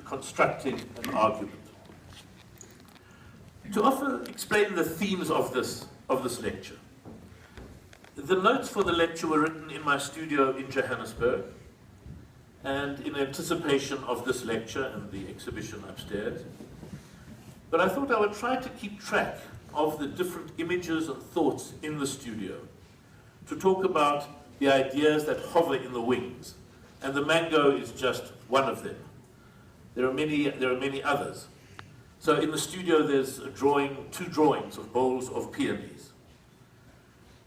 constructing an argument. To explain the themes of this lecture. The notes for the lecture were written in my studio in Johannesburg, and in anticipation of this lecture and the exhibition upstairs. But I thought I would try to keep track of the different images and thoughts in the studio, to talk about the ideas that hover in the wings. And the mango is just one of them. There are many others. So in the studio there's two drawings of bowls of peonies.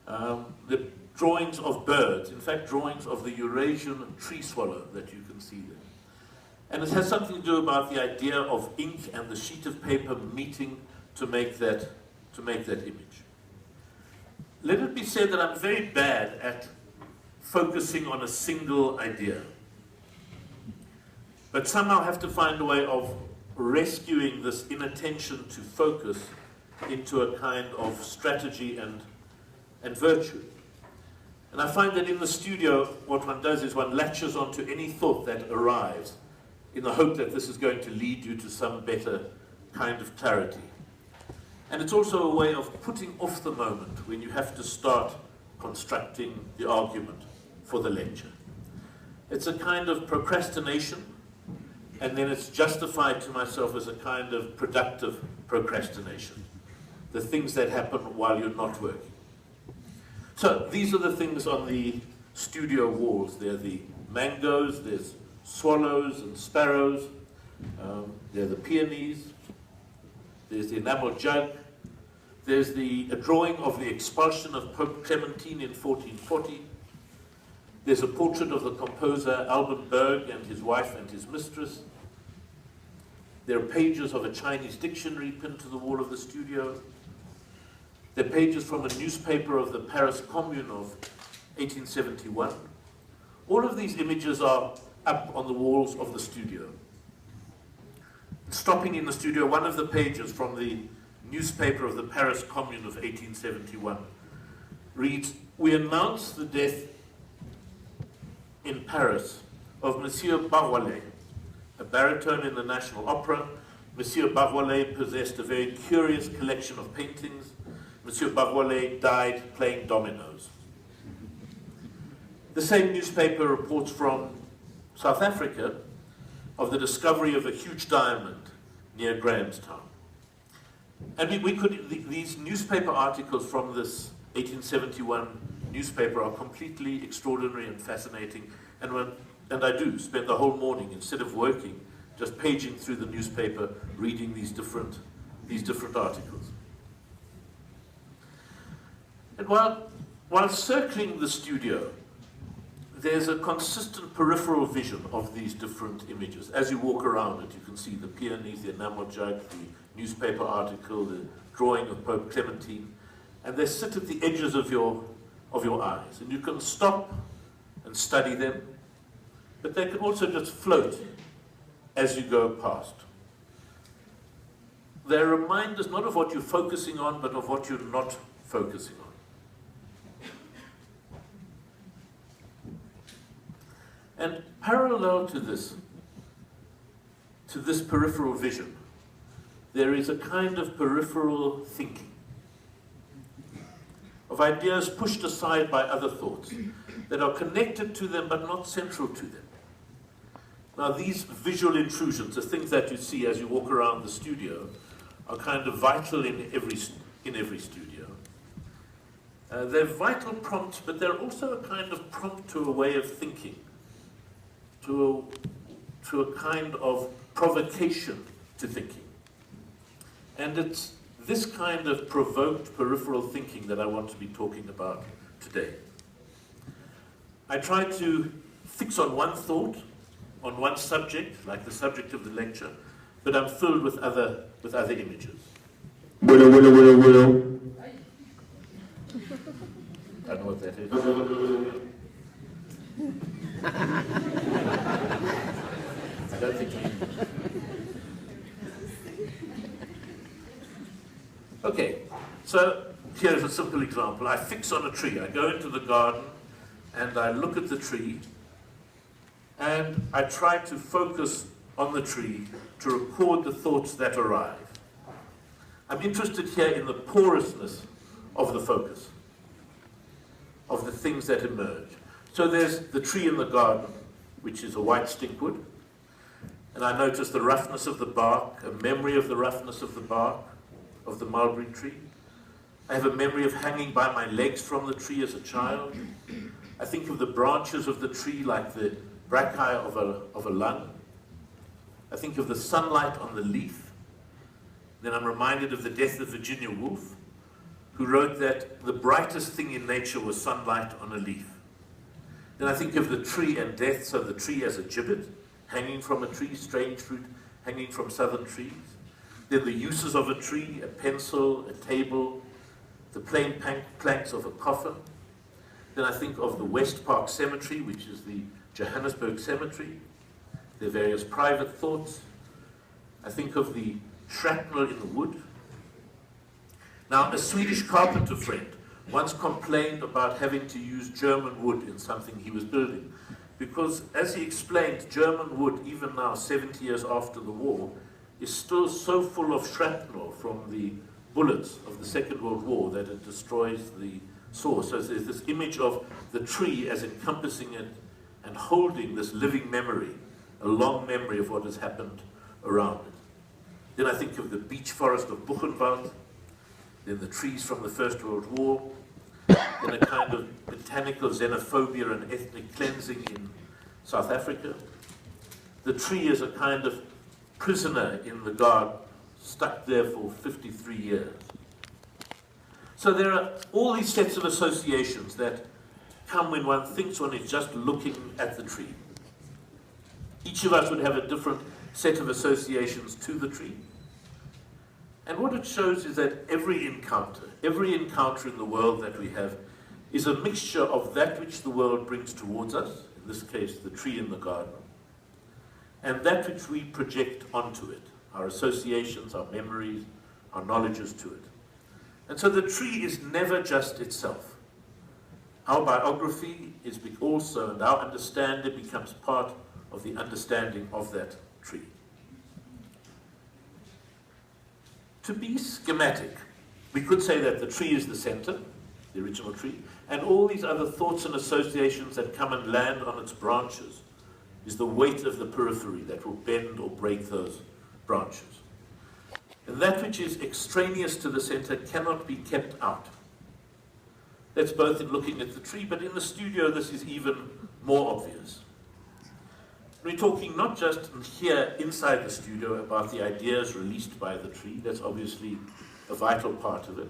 The drawings of birds, in fact drawings of the Eurasian tree swallow that you can see there. And it has something to do about the idea of ink and the sheet of paper meeting to make that image. Let it be said that I'm very bad at focusing on a single idea, but somehow have to find a way of rescuing this inattention to focus into a kind of strategy and virtue. And I find that in the studio, what one does is one latches onto any thought that arrives in the hope that this is going to lead you to some better kind of clarity. And it's also a way of putting off the moment when you have to start constructing the argument for the lecture. It's a kind of procrastination, and then it's justified to myself as a kind of productive procrastination. The things that happen while you're not working. So these are the things on the studio walls. There are the mangoes, there's swallows and sparrows, there are the peonies, there's the enamel jug, there's a drawing of the expulsion of Pope Clementine in 1440, there's a portrait of the composer Alban Berg and his wife and his mistress, there are pages of a Chinese dictionary pinned to the wall of the studio, there are pages from a newspaper of the Paris Commune of 1871. All of these images are up on the walls of the studio. Stopping in the studio, one of the pages from the newspaper of the Paris Commune of 1871 reads, "We announce the death in Paris of Monsieur Barroilet, a baritone in the National Opera. Monsieur Barroilet possessed a very curious collection of paintings. Monsieur Barroilet died playing dominoes." The same newspaper reports from South Africa of the discovery of a huge diamond near Grahamstown. And these newspaper articles from this 1871 newspaper are completely extraordinary and fascinating, and I do spend the whole morning, instead of working, just paging through the newspaper, reading these different articles. And while circling the studio, there's a consistent peripheral vision of these different images. As you walk around it, you can see the peonies, the enamel jug, the newspaper article, the drawing of Pope Clementine, and they sit at the edges of your eyes. And you can stop and study them, but they can also just float as you go past. They're reminders not of what you're focusing on, but of what you're not focusing on. And parallel to this peripheral vision, there is a kind of peripheral thinking, of ideas pushed aside by other thoughts, that are connected to them but not central to them. Now these visual intrusions, the things that you see as you walk around the studio, are kind of vital in every studio. They're vital prompts, but they're also a kind of prompt to a way of thinking, to a kind of provocation to thinking. And it's this kind of provoked peripheral thinking that I want to be talking about today. I try to fix on one thought, on one subject, like the subject of the lecture, but I'm filled with other images. Bueno. I don't know what that is. I don't think Okay, so here's a simple example. I fix on a tree. I go into the garden and I look at the tree and I try to focus on the tree to record the thoughts that arrive. I'm interested here in the porousness of the focus, of the things that emerge. So there's the tree in the garden, which is a white stinkwood, and I notice the roughness of the bark, a memory of the roughness of the bark of the mulberry tree. I have a memory of hanging by my legs from the tree as a child. I think of the branches of the tree like the braccae of a lung. I think of the sunlight on the leaf. Then I'm reminded of the death of Virginia Woolf, who wrote that the brightest thing in nature was sunlight on a leaf. Then I think of the tree and death, so the tree as a gibbet, hanging from a tree, strange fruit hanging from southern trees. Then the uses of a tree, a pencil, a table, the plain planks of a coffin. Then I think of the West Park Cemetery, which is the Johannesburg Cemetery, their various private thoughts. I think of the shrapnel in the wood. Now, a Swedish carpenter friend once complained about having to use German wood in something he was building, because, as he explained, German wood, even now, 70 years after the war, is still so full of shrapnel from the bullets of the Second World War that it destroys the saw. So there's this image of the tree as encompassing it and holding this living memory, a long memory of what has happened around it. Then I think of the beech forest of Buchenwald, then the trees from the First World War, then a kind of botanical xenophobia and ethnic cleansing in South Africa. The tree is a kind of prisoner in the garden, stuck there for 53 years. So there are all these sets of associations that come when one thinks one is just looking at the tree. Each of us would have a different set of associations to the tree. And what it shows is that every encounter in the world that we have, is a mixture of that which the world brings towards us, in this case the tree in the garden, and that which we project onto it, our associations, our memories, our knowledges to it. And so the tree is never just itself. Our biography is also, and our understanding becomes part of the understanding of that tree. To be schematic, we could say that the tree is the center, the original tree, and all these other thoughts and associations that come and land on its branches is the weight of the periphery that will bend or break those branches. And that which is extraneous to the center cannot be kept out. That's both in looking at the tree, but in the studio this is even more obvious. We're talking not just here inside the studio about the ideas released by the tree, that's obviously a vital part of it,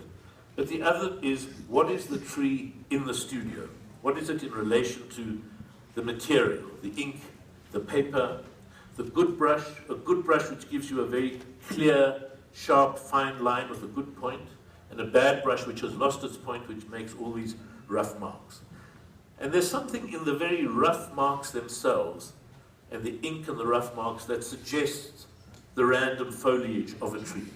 but the other is, what is the tree in the studio? What is it in relation to the material, the ink, the paper, the good brush, a good brush which gives you a very clear, sharp, fine line with a good point, and a bad brush which has lost its point, which makes all these rough marks. And there's something in the very rough marks themselves, and the ink and the rough marks, that suggests the random foliage of a tree.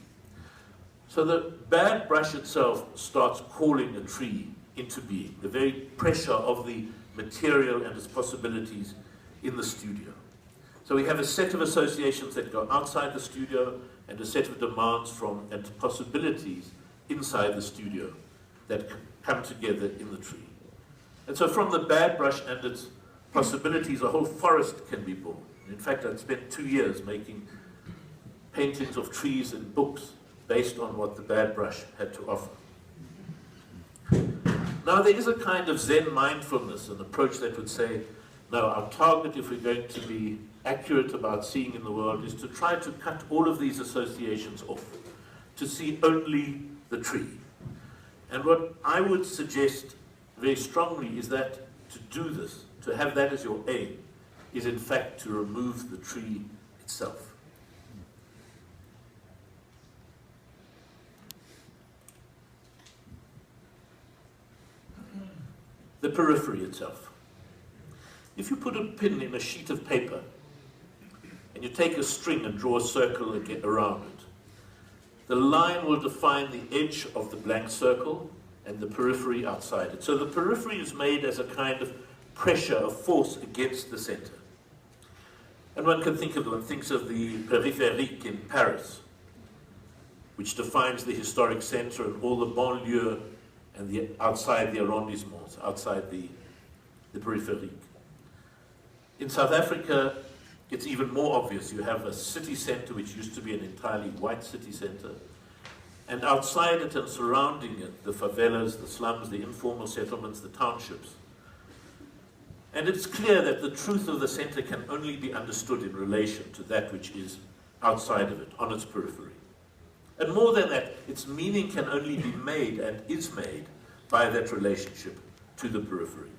So the bad brush itself starts calling a tree into being, the very pressure of the material and its possibilities in the studio. So we have a set of associations that go outside the studio and a set of demands from and possibilities inside the studio that come together in the tree. And so from the bad brush and its possibilities, a whole forest can be born. In fact, I spent 2 years making paintings of trees and books based on what the bad brush had to offer. Now, there is a kind of Zen mindfulness, an approach that would say, no, our target, if we're going to be accurate about seeing in the world, is to try to cut all of these associations off, to see only the tree. And what I would suggest very strongly is that to do this, to have that as your aim, is in fact to remove the tree itself. The periphery itself. If you put a pin in a sheet of paper and you take a string and draw a circle around it, the line will define the edge of the blank circle and the periphery outside it. So the periphery is made as a kind of pressure, a force against the center. And one thinks of the Périphérique in Paris, which defines the historic center and all the banlieue and outside the arrondissements, outside the Périphérique. In South Africa, it's even more obvious. You have a city center which used to be an entirely white city center, and outside it and surrounding it, the favelas, the slums, the informal settlements, the townships. And it's clear that the truth of the center can only be understood in relation to that which is outside of it, on its periphery. And more than that, its meaning can only be made and is made by that relationship to the periphery.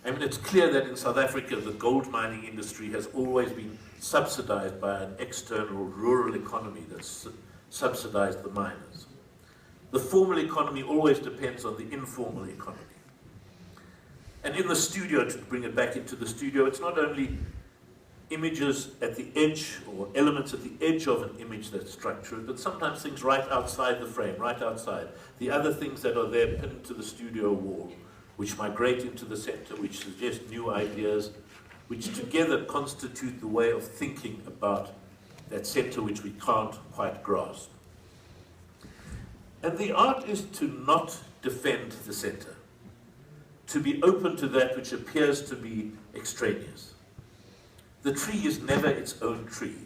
I mean, it's clear that in South Africa, the gold mining industry has always been subsidized by an external rural economy that's subsidized the miners. The formal economy always depends on the informal economy. And in the studio, to bring it back into the studio, it's not only images at the edge or elements at the edge of an image that structure it, but sometimes things right outside the frame, right outside. The other things that are there pinned to the studio wall, which migrate into the center, which suggest new ideas, which together constitute the way of thinking about that center which we can't quite grasp. And the art is to not defend the center, to be open to that which appears to be extraneous. The tree is never its own tree.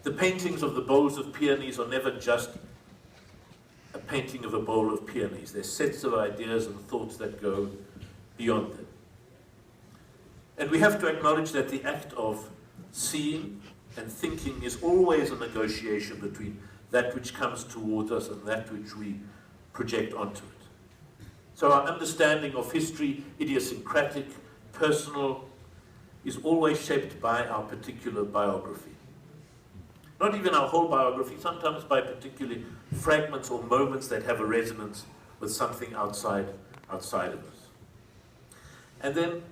The paintings of the bowls of peonies are never just a painting of a bowl of peonies. They're sets of ideas and thoughts that go beyond them. And we have to acknowledge that the act of seeing and thinking is always a negotiation between that which comes towards us and that which we project onto it. So our understanding of history, idiosyncratic, personal, is always shaped by our particular biography. Not even our whole biography, sometimes by particularly fragments or moments that have a resonance with something outside of us. And then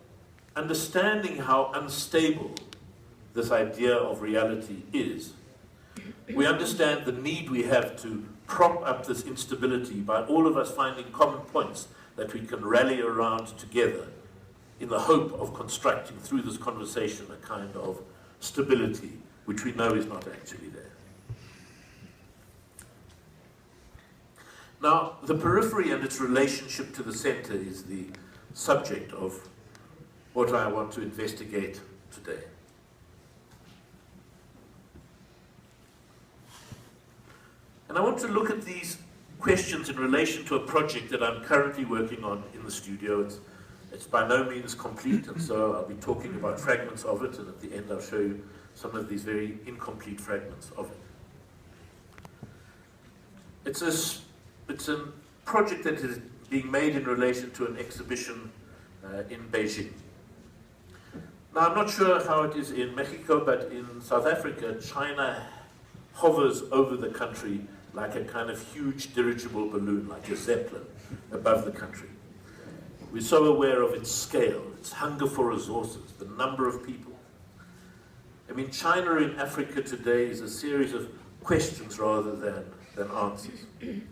understanding how unstable this idea of reality is, we understand the need we have to prop up this instability by all of us finding common points that we can rally around together in the hope of constructing through this conversation a kind of stability which we know is not actually there. Now, the periphery and its relationship to the center is the subject of what I want to investigate today. And I want to look at these questions in relation to a project that I'm currently working on in the studio. It's by no means complete, and so I'll be talking about fragments of it, and at the end I'll show you some of these very incomplete fragments of it. It's a project that is being made in relation to an exhibition in Beijing. Now, I'm not sure how it is in Mexico, but in South Africa, China hovers over the country like a kind of huge dirigible balloon, like a zeppelin above the country. We're so aware of its scale, its hunger for resources, the number of people. I mean, China in Africa today is a series of questions rather than answers. And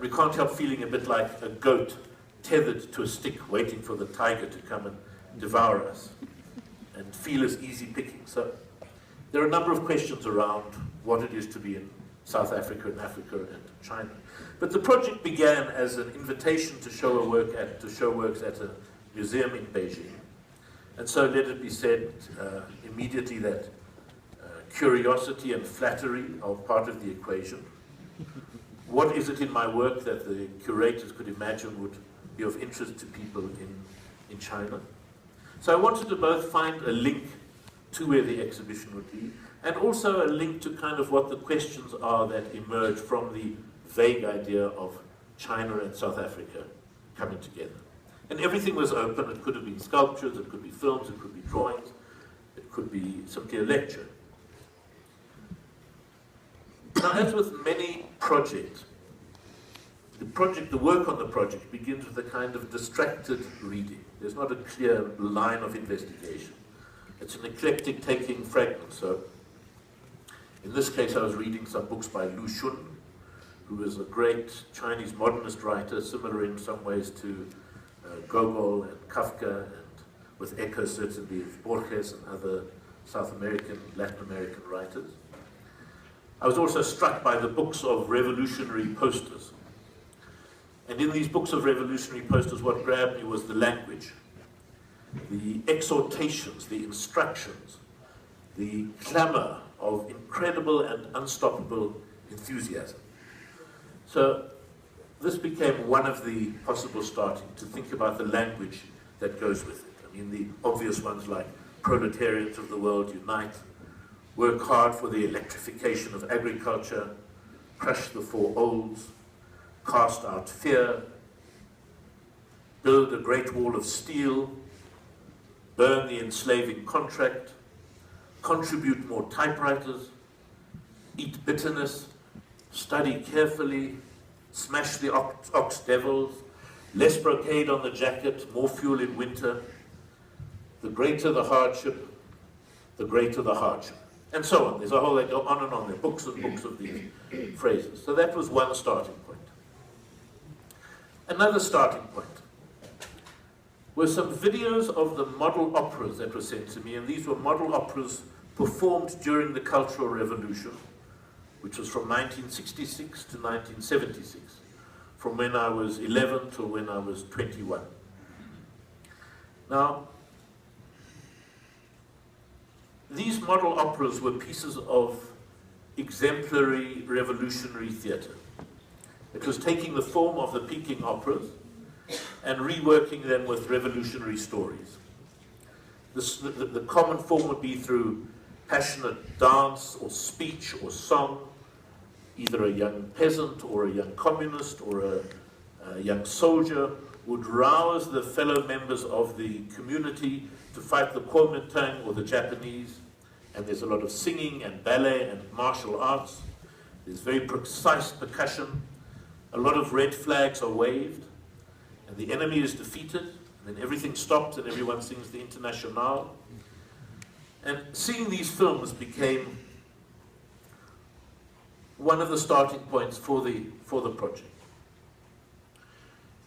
we can't help feeling a bit like a goat tethered to a stick waiting for the tiger to come and devour us and feel as easy picking. So there are a number of questions around what it is to be in South Africa and Africa and China. But the project began as an invitation to show works at a museum in Beijing. And so let it be said immediately that curiosity and flattery are part of the equation. What is it in my work that the curators could imagine would be of interest to people in China? So I wanted to both find a link to where the exhibition would be, and also a link to kind of what the questions are that emerge from the vague idea of China and South Africa coming together. And everything was open. It could have been sculptures, it could be films, it could be drawings, it could be simply a lecture. Now, as with many projects, the work on the project begins with a kind of distracted reading. There's not a clear line of investigation. It's an eclectic taking fragments. So, in this case, I was reading some books by Lu Xun, who is a great Chinese modernist writer, similar in some ways to Gogol and Kafka and with echo certainly of Borges and other South American, Latin American writers. I was also struck by the books of revolutionary posters. And in these books of revolutionary posters, what grabbed me was the language, the exhortations, the instructions, the clamor of incredible and unstoppable enthusiasm. So this became one of the possible starting to think about the language that goes with it. I mean, the obvious ones like proletarians of the world unite, work hard for the electrification of agriculture, crush the four olds, cast out fear, build a great wall of steel, burn the enslaving contract, contribute more typewriters, eat bitterness, study carefully, smash the ox devils, less brocade on the jacket, more fuel in winter. The greater the hardship, the greater the hardship. And so on. There's a whole, they go on and on. There are books and books of these phrases. So that was one starting point. Another starting point were some videos of the model operas that were sent to me, and these were model operas performed during the Cultural Revolution, which was from 1966 to 1976, from when I was 11 till when I was 21. Now, these model operas were pieces of exemplary revolutionary theatre. It was taking the form of the Peking operas and reworking them with revolutionary stories. The common form would be through passionate dance or speech or song. Either a young peasant or a young communist or a young soldier would rouse the fellow members of the community to fight the Kuomintang or the Japanese. And there's a lot of singing and ballet and martial arts. There's very precise percussion. A lot of red flags are waved. And the enemy is defeated. And then everything stops and everyone sings the Internationale. And seeing these films became one of the starting points for the project.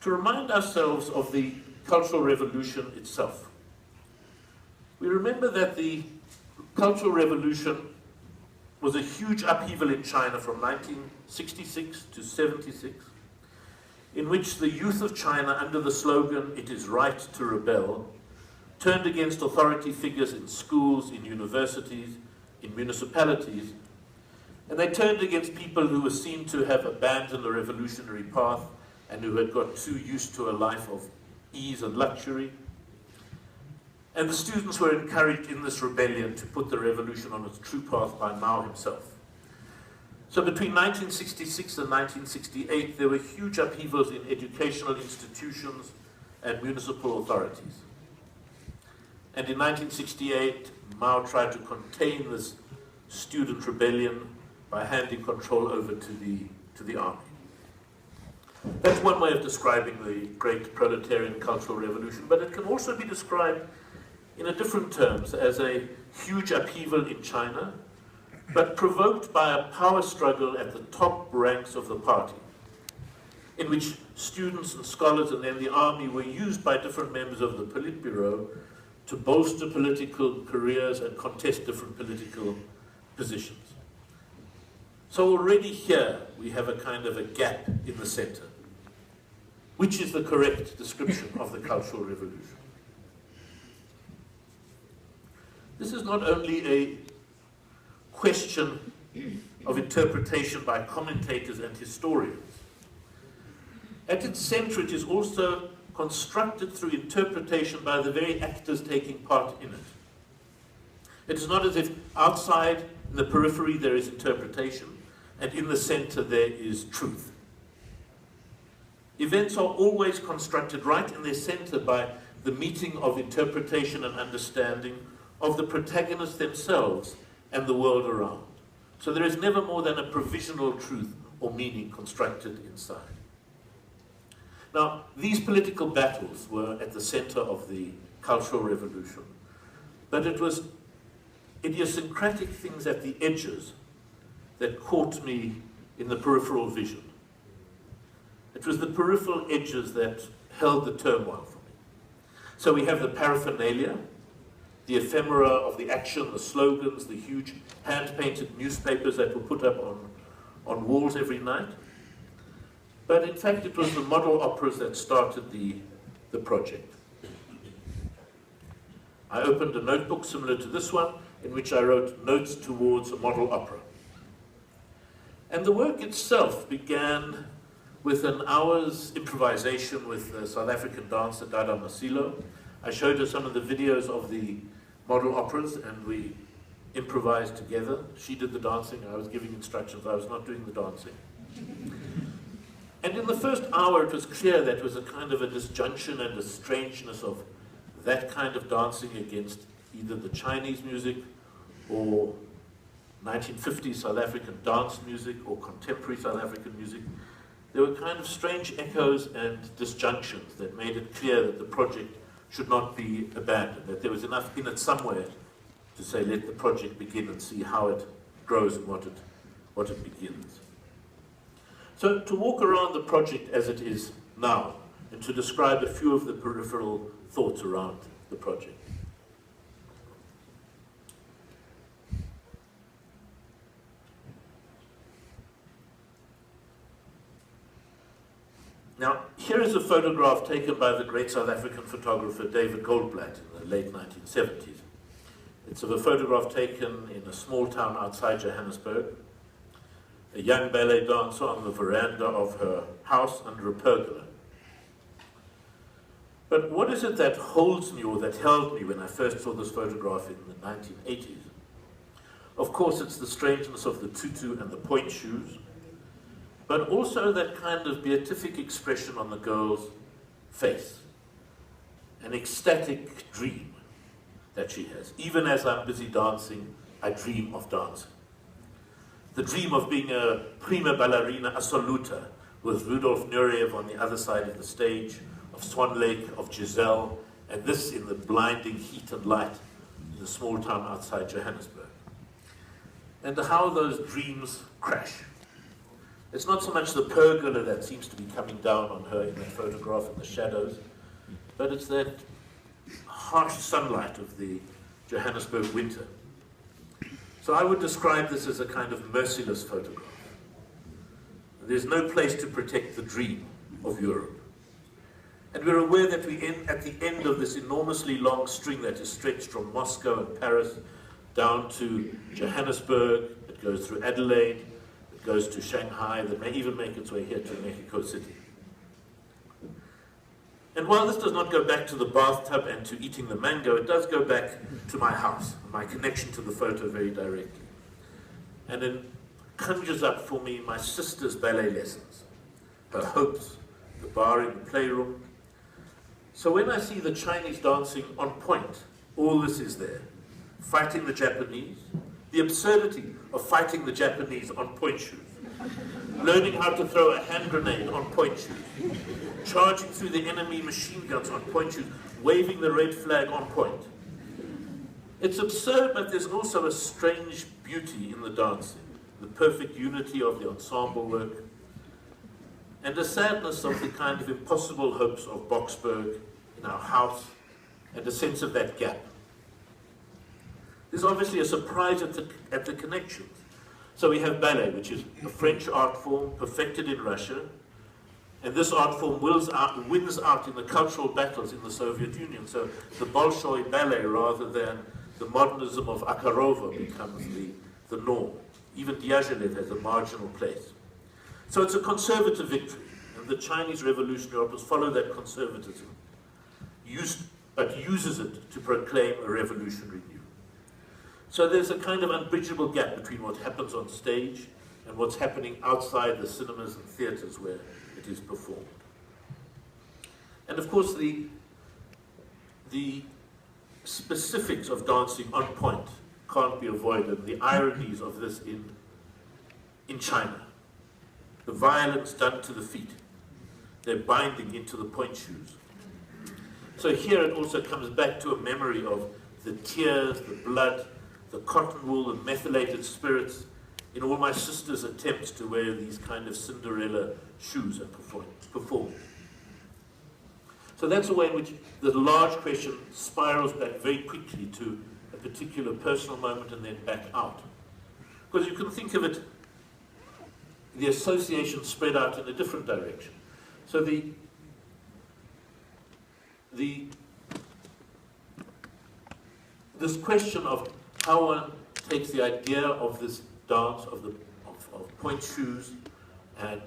To remind ourselves of the Cultural Revolution itself, we remember that the Cultural Revolution was a huge upheaval in China from 1966 to 76, in which the youth of China, under the slogan, "It is right to rebel," turned against authority figures in schools, in universities, in municipalities, and they turned against people who were seen to have abandoned the revolutionary path and who had got too used to a life of ease and luxury. And the students were encouraged in this rebellion to put the revolution on its true path by Mao himself. So between 1966 and 1968, there were huge upheavals in educational institutions and municipal authorities. And in 1968, Mao tried to contain this student rebellion by handing control over to the army. That's one way of describing the great proletarian cultural revolution, but it can also be described in a different terms as a huge upheaval in China, but provoked by a power struggle at the top ranks of the party, in which students and scholars and then the army were used by different members of the Politburo to bolster political careers and contest different political positions. So already here we have a kind of a gap in the center. Which is the correct description of the Cultural Revolution? This is not only a question of interpretation by commentators and historians. At its center, it is also constructed through interpretation by the very actors taking part in it. It is not as if outside, in the periphery, there is interpretation, and in the center, there is truth. Events are always constructed right in their center by the meeting of interpretation and understanding of the protagonists themselves and the world around. So there is never more than a provisional truth or meaning constructed inside. Now, these political battles were at the center of the Cultural Revolution, but it was idiosyncratic things at the edges that caught me in the peripheral vision. It was the peripheral edges that held the turmoil for me. So we have the paraphernalia, the ephemera of the action, the slogans, the huge hand-painted newspapers that were put up on walls every night. But in fact, it was the model operas that started the project. I opened a notebook similar to this one, in which I wrote notes towards a model opera. And the work itself began with an hour's improvisation with the South African dancer Dada Masilo. I showed her some of the videos of the model operas, and we improvised together. She did the dancing, I was giving instructions, I was not doing the dancing. And in the first hour, it was clear that it was a kind of a disjunction and a strangeness of that kind of dancing against either the Chinese music or 1950s South African dance music or contemporary South African music. There were kind of strange echoes and disjunctions that made it clear that the project should not be abandoned, that there was enough in it somewhere to say, let the project begin and see how it grows and what it begins. So to walk around the project as it is now, and to describe a few of the peripheral thoughts around the project. Now, here is a photograph taken by the great South African photographer David Goldblatt in the late 1970s. It's of a photograph taken in a small town outside Johannesburg. A young ballet dancer on the veranda of her house under a pergola. But what is it that holds me, or that held me when I first saw this photograph in the 1980s? Of course, it's the strangeness of the tutu and the point shoes, but also that kind of beatific expression on the girl's face, an ecstatic dream that she has. Even as I'm busy dancing, I dream of dancing. The dream of being a prima ballerina assoluta with Rudolf Nureyev on the other side of the stage, of Swan Lake, of Giselle, and this in the blinding heat and light in the small town outside Johannesburg. And how those dreams crash. It's not so much the pergola that seems to be coming down on her in that photograph in the shadows, but it's that harsh sunlight of the Johannesburg winter. So I would describe this as a kind of merciless photograph. There's no place to protect the dream of Europe. And we're aware that we're at the end of this enormously long string that is stretched from Moscow and Paris down to Johannesburg. It goes through Adelaide, it goes to Shanghai, that may even make its way here to Mexico City. And while this does not go back to the bathtub and to eating the mango, it does go back to my house, my connection to the photo very directly. And it conjures up for me my sister's ballet lessons, her hopes, the bar in the playroom. So when I see the Chinese dancing on point, all this is there. Fighting the Japanese, the absurdity of fighting the Japanese on point shoes, learning how to throw a hand grenade on point shoes, charging through the enemy machine guns on point shoes, waving the red flag on point. It's absurd, but there's also a strange beauty in the dancing, the perfect unity of the ensemble work, and a sadness of the kind of impossible hopes of Boksburg in our house, and a sense of that gap. There's obviously a surprise at the connections. So we have ballet, which is a French art form perfected in Russia, and this art form wins out in the cultural battles in the Soviet Union. So the Bolshoi ballet, rather than the modernism of Akarova, becomes the norm. Even Diaghilev has a marginal place. So it's a conservative victory, and the Chinese revolutionary operas follow that conservatism, but uses it to proclaim a revolutionary new. So there's a kind of unbridgeable gap between what happens on stage and what's happening outside the cinemas and theaters where it is performed. And of course the specifics of dancing on point can't be avoided, the ironies of this in China. The violence done to the feet, their binding into the point shoes. So here it also comes back to a memory of the tears, the blood, the cotton wool, the methylated spirits in all my sister's attempts to wear these kind of Cinderella shoes and perform. So that's a way in which the large question spirals back very quickly to a particular personal moment and then back out. Because you can think of it, the association spread out in a different direction. So this question of how one takes the idea of this dance of point shoes and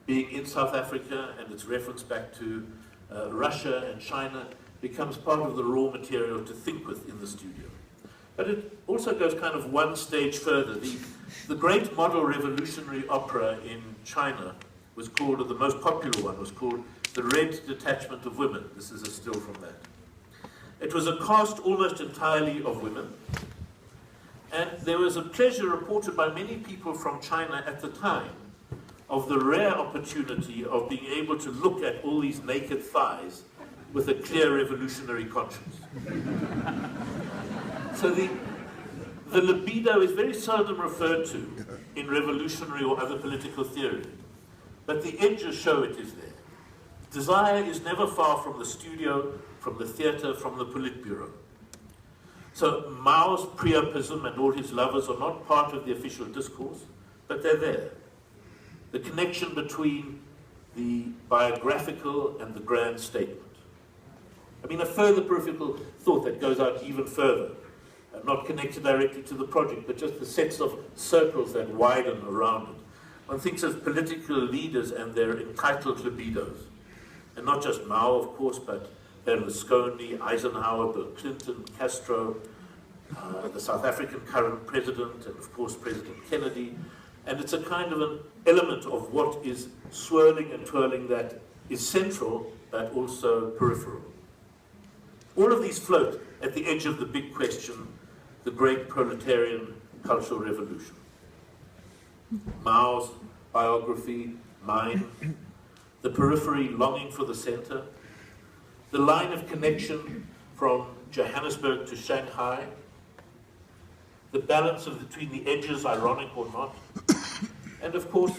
being in South Africa and its reference back to Russia and China becomes part of the raw material to think with in the studio. But it also goes kind of one stage further. The great model revolutionary opera in China was called, or the most popular one was called, The Red Detachment of Women. This is a still from that. It was a cast almost entirely of women, and there was a pleasure reported by many people from China at the time of the rare opportunity of being able to look at all these naked thighs with a clear revolutionary conscience. So the libido is very seldom referred to in revolutionary or other political theory, but the edges show it is there. Desire is never far from the studio, from the theater, from the Politburo. So Mao's priapism and all his lovers are not part of the official discourse, but they're there. The connection between the biographical and the grand statement. I mean, a further peripheral thought that goes out even further, not connected directly to the project, but just the sets of circles that widen around it. One thinks of political leaders and their entitled libidos, and not just Mao, of course, but Berlusconi, Eisenhower, Bill Clinton, Castro, the South African current president, and of course President Kennedy. And it's a kind of an element of what is swirling and twirling that is central, but also peripheral. All of these float at the edge of the big question, the great proletarian cultural revolution. Mao's biography, mine, the periphery longing for the center, the line of connection from Johannesburg to Shanghai, the balance between the edges, ironic or not, and of course,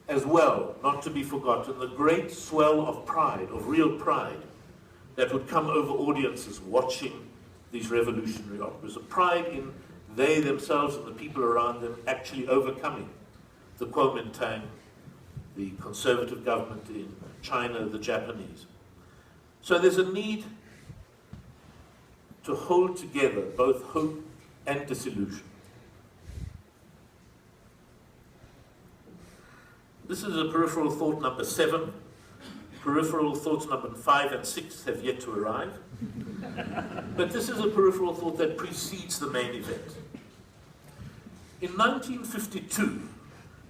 as well, not to be forgotten, the great swell of pride, of real pride, that would come over audiences watching these revolutionary operas, a pride in they themselves and the people around them actually overcoming the Kuomintang, the conservative government in China, the Japanese. So there's a need to hold together both hope and disillusion. This is a peripheral thought number 7. Peripheral thoughts number 5 and 6 have yet to arrive. But this is a peripheral thought that precedes the main event. In 1952,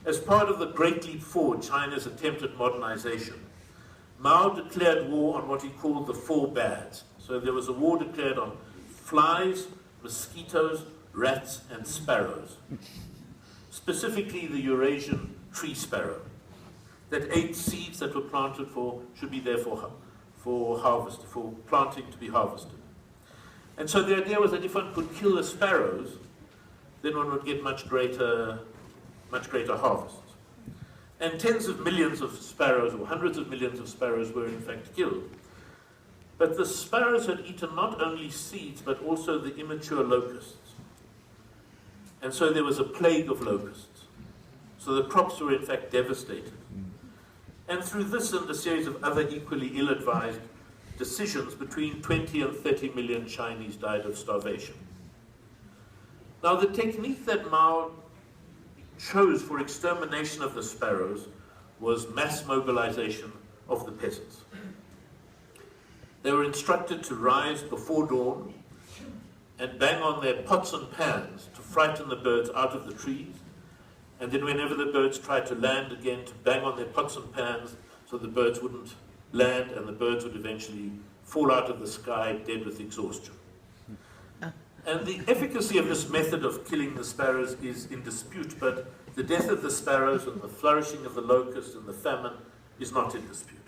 as part of the Great Leap Forward, China's attempt at modernization, Mao declared war on what he called the 4 bads. So there was a war declared on flies, mosquitoes, rats, and sparrows. Specifically the Eurasian tree sparrow, that ate seeds that were planted should be there for harvest, for planting to be harvested. And so the idea was that if one could kill the sparrows, then one would get much greater harvests. And tens of millions of sparrows, or hundreds of millions of sparrows, were in fact killed. But the sparrows had eaten not only seeds, but also the immature locusts. And so there was a plague of locusts. So the crops were in fact devastated. And through this and a series of other equally ill-advised decisions, between 20 and 30 million Chinese died of starvation. Now the technique that Mao chose for extermination of the sparrows was mass mobilization of the peasants. They were instructed to rise before dawn and bang on their pots and pans to frighten the birds out of the trees, and then whenever the birds tried to land again, to bang on their pots and pans so the birds wouldn't land and the birds would eventually fall out of the sky dead with exhaustion. And the efficacy of this method of killing the sparrows is in dispute, but the death of the sparrows and the flourishing of the locust and the famine is not in dispute.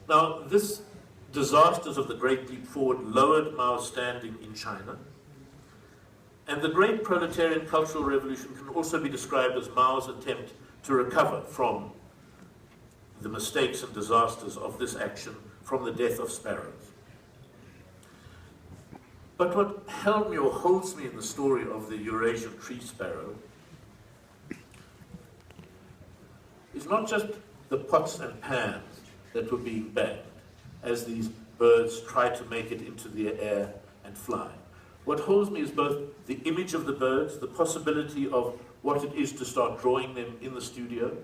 Now, this disasters of the Great Leap Forward lowered Mao's standing in China, and the great proletarian cultural revolution can also be described as Mao's attempt to recover from the mistakes and disasters of this action from the death of sparrows. But what held me or holds me in the story of the Eurasian tree sparrow is not just the pots and pans that were being banged as these birds tried to make it into the air and fly. What holds me is both the image of the birds, the possibility of what it is to start drawing them in the studio,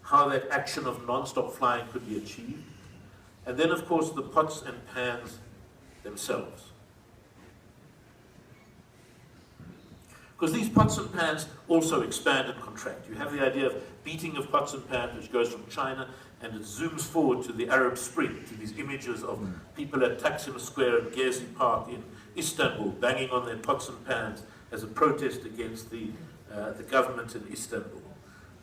how that action of non-stop flying could be achieved, and then of course the pots and pans themselves. Because these pots and pans also expand and contract. You have the idea of beating of pots and pans, which goes from China, and it zooms forward to the Arab Spring, to these images of people at Taksim Square and Gezi Park in Istanbul, banging on their pots and pans as a protest against the government in Istanbul.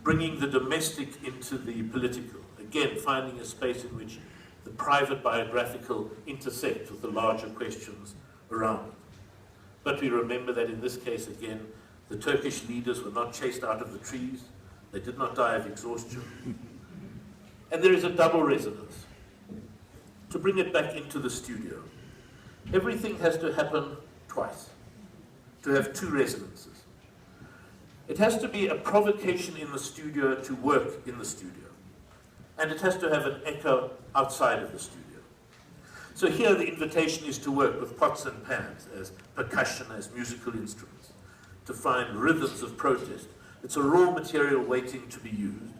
Bringing the domestic into the political. Again, finding a space in which the private biographical intersect with the larger questions around it. But we remember that in this case, again, the Turkish leaders were not chased out of the trees. They did not die of exhaustion. And there is a double resonance. To bring it back into the studio, everything has to happen twice, to have two resonances. It has to be a provocation in the studio to work in the studio. And it has to have an echo outside of the studio. So here the invitation is to work with pots and pans as percussion, as musical instruments, to find rhythms of protest. It's a raw material waiting to be used.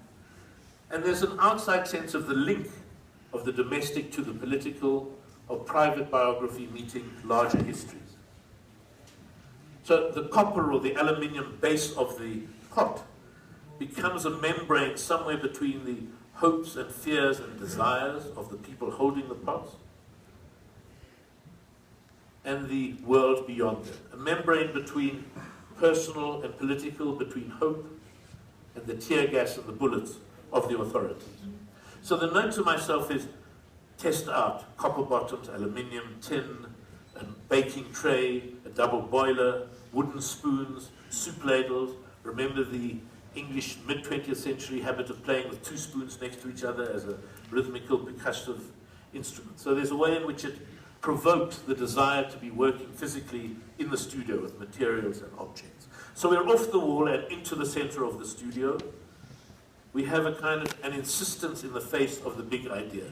And there's an outside sense of the link of the domestic to the political, of private biography meeting larger histories. So the copper or the aluminium base of the pot becomes a membrane somewhere between the hopes and fears and desires of the people holding the pots and the world beyond it. A membrane between personal and political, between hope and the tear gas and the bullets of the authorities. So the note to myself is, test out copper bottoms, aluminium, tin, a baking tray, a double boiler, wooden spoons, soup ladles. Remember the English mid-20th century habit of playing with two spoons next to each other as a rhythmical percussive instrument. So there's a way in which it provoked the desire to be working physically in the studio with materials and objects. So we're off the wall and into the center of the studio. We have a kind of an insistence in the face of the big idea.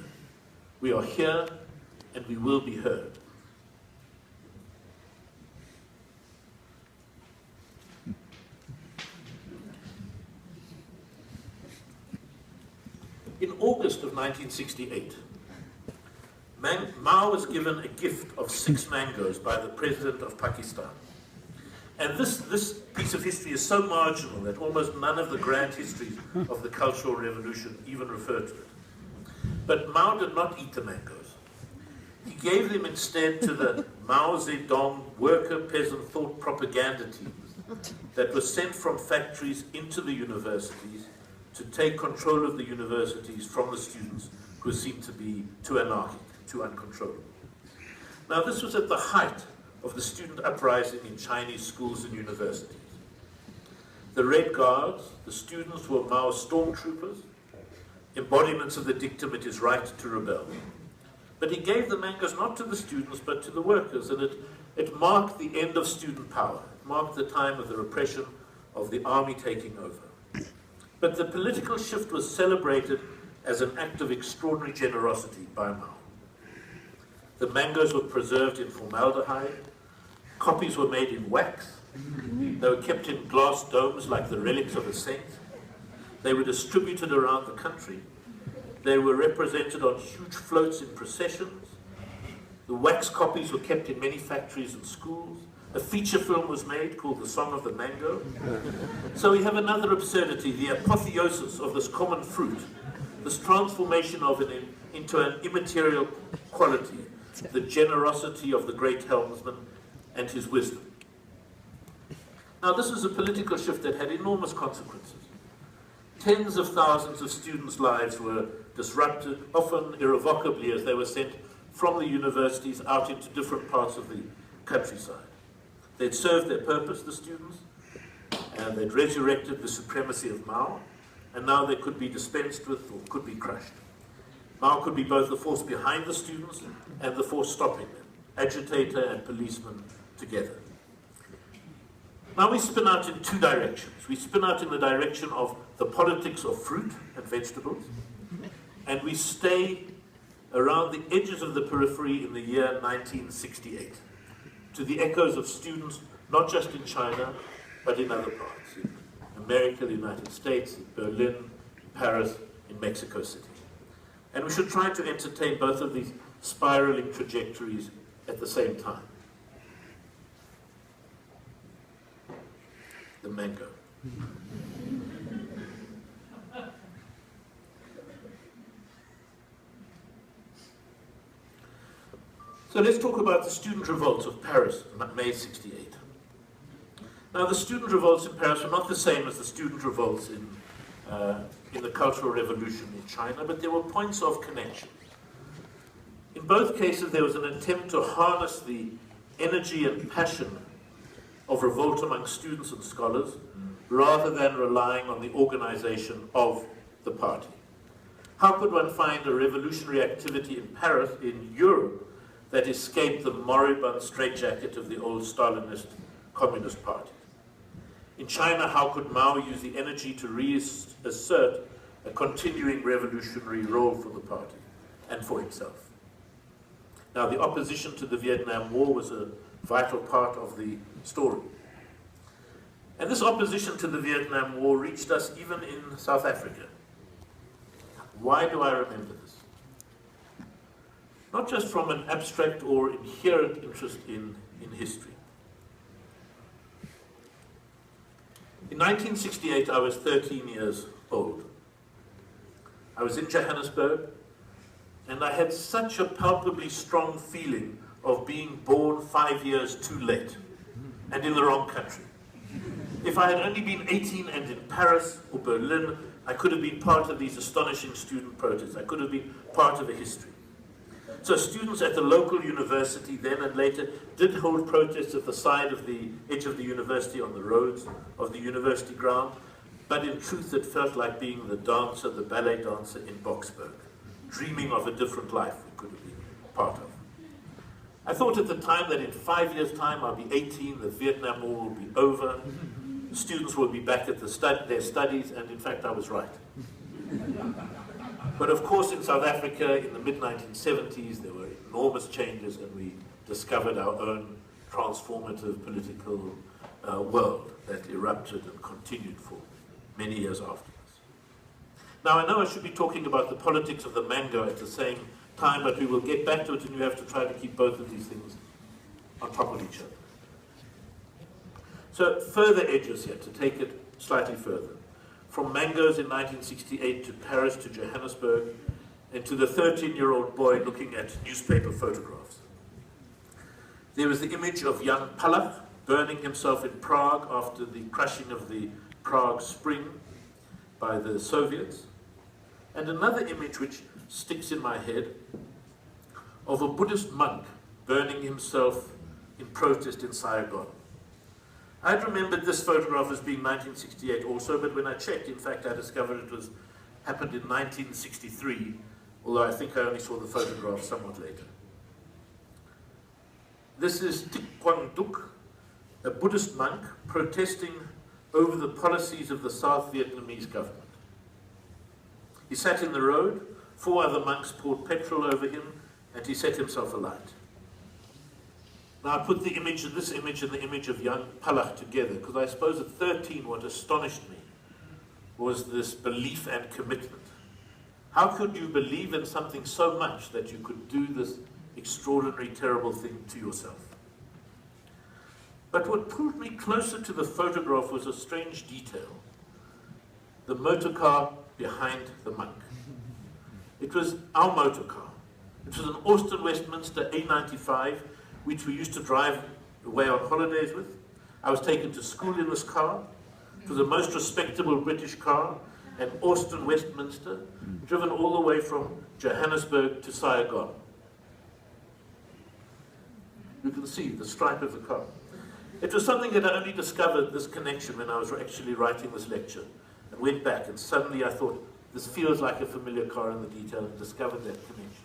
We are here and we will be heard. In August of 1968, Mao was given a gift of 6 mangoes by the president of Pakistan. And this piece of history is so marginal that almost none of the grand histories of the Cultural Revolution even refer to it. But Mao did not eat the mangoes. He gave them instead to the Mao Zedong worker peasant thought propaganda teams that were sent from factories into the universities to take control of the universities from the students who seemed to be too anarchic, too uncontrollable. Now this was at the height of the student uprising in Chinese schools and universities. The Red Guards, the students were Mao's stormtroopers, embodiments of the dictum, it is right to rebel. But he gave the mangoes not to the students but to the workers, and it marked the end of student power. It marked the time of the repression of the army taking over. But the political shift was celebrated as an act of extraordinary generosity by Mao. The mangoes were preserved in formaldehyde. Copies were made in wax. They were kept in glass domes like the relics of a saint. They were distributed around the country. They were represented on huge floats in processions. The wax copies were kept in many factories and schools. A feature film was made called The Song of the Mango. So we have another absurdity, the apotheosis of this common fruit, this transformation of it into an immaterial quality, the generosity of the great helmsman and his wisdom. Now this is a political shift that had enormous consequences. Tens of thousands of students' lives were disrupted, often irrevocably, as they were sent from the universities out into different parts of the countryside. They'd served their purpose, the students, and they'd resurrected the supremacy of Mao, and now they could be dispensed with or could be crushed. Mao could be both the force behind the students and the force stopping them, agitator and policeman together. Now we spin out in two directions. We spin out in the direction of the politics of fruit and vegetables, and we stay around the edges of the periphery in the year 1968, to the echoes of students not just in China, but in other parts, in America, the United States, in Berlin, in Paris, in Mexico City. And we should try to entertain both of these spiraling trajectories at the same time. The mango. So let's talk about the student revolts of Paris, May '68. Now, the student revolts in Paris were not the same as the student revolts in the Cultural Revolution in China, but there were points of connection. In both cases, there was an attempt to harness the energy and passion of revolt among students and scholars, rather than relying on the organization of the party. How could one find a revolutionary activity in Paris, in Europe, that escaped the moribund straitjacket of the old Stalinist Communist Party? In China, how could Mao use the energy to reassert a continuing revolutionary role for the party and for himself? Now, the opposition to the Vietnam War was a vital part of the story. And this opposition to the Vietnam War reached us even in South Africa. Why do I remember this? Not just from an abstract or inherent interest in history. In 1968, I was 13 years old. I was in Johannesburg, and I had such a palpably strong feeling of being born 5 years too late, and in the wrong country. If I had only been 18 and in Paris or Berlin, I could have been part of these astonishing student protests. I could have been part of a history. So students at the local university then and later did hold protests at the side of the edge of the university, on the roads of the university ground, but in truth it felt like being the dancer, the ballet dancer in Boksburg, dreaming of a different life we could have been part of. I thought at the time that in 5 years' time I'll be 18, the Vietnam War will be over, students will be back at their studies, and in fact I was right. But of course in South Africa in the mid-1970s there were enormous changes, and we discovered our own transformative political world that erupted and continued for many years afterwards. Now I know I should be talking about the politics of the mango at the same time, but we will get back to it, and you have to try to keep both of these things on top of each other. So further edges here, to take it slightly further. From mangoes in 1968 to Paris to Johannesburg, and to the 13-year-old boy looking at newspaper photographs. There was the image of young Palach burning himself in Prague after the crushing of the Prague Spring by the Soviets, and another image which sticks in my head of a Buddhist monk burning himself in protest in Saigon. I'd remembered this photograph as being 1968 also, but when I checked, in fact, I discovered it happened in 1963, although I think I only saw the photograph somewhat later. This is Thich Quang Duc, a Buddhist monk protesting over the policies of the South Vietnamese government. He sat in the road, 4 other monks poured petrol over him, and he set himself alight. Now I put this image and the image of young Palach together, because I suppose at 13 what astonished me was this belief and commitment. How could you believe in something so much that you could do this extraordinary, terrible thing to yourself? But what pulled me closer to the photograph was a strange detail. The motor car behind the monk. It was our motor car. It was an Austin Westminster A95, which we used to drive away on holidays with. I was taken to school in this car. It was the most respectable British car, an Austin Westminster, driven all the way from Johannesburg to Saigon. You can see the stripe of the car. It was something that I only discovered this connection when I was actually writing this lecture and went back, and suddenly I thought, this feels like a familiar car in the detail, and discovered that connection.